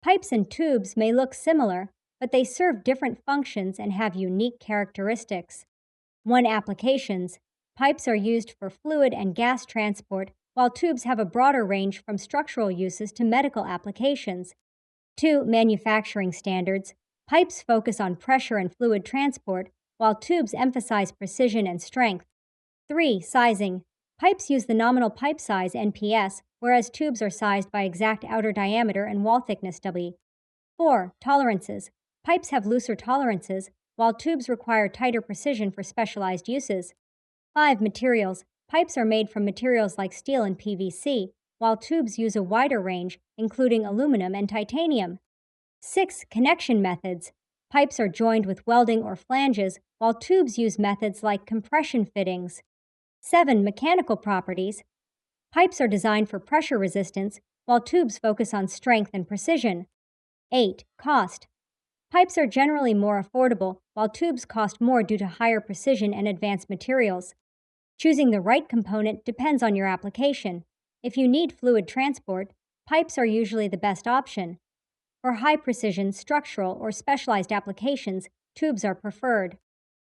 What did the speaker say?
Pipes and tubes may look similar, but they serve different functions and have unique characteristics. One applications: pipes are used for fluid and gas transport, while tubes have a broader range from structural uses to medical applications. 2. Manufacturing standards: pipes focus on pressure and fluid transport, while tubes emphasize precision and strength. 3. Sizing: pipes use the nominal pipe size (NPS), whereas tubes are sized by exact outer diameter and wall thickness (W). 4. Tolerances: pipes have looser tolerances, while tubes require tighter precision for specialized uses. 5. Materials: pipes are made from materials like steel and PVC, while tubes use a wider range, including aluminum and titanium. 6. Connection methods: pipes are joined with welding or flanges, while tubes use methods like compression fittings. 7. Mechanical properties: pipes are designed for pressure resistance, while tubes focus on strength and precision. 8. Cost: pipes are generally more affordable, while tubes cost more due to higher precision and advanced materials. Choosing the right component depends on your application. If you need fluid transport, pipes are usually the best option. For high precision, structural, or specialized applications, tubes are preferred.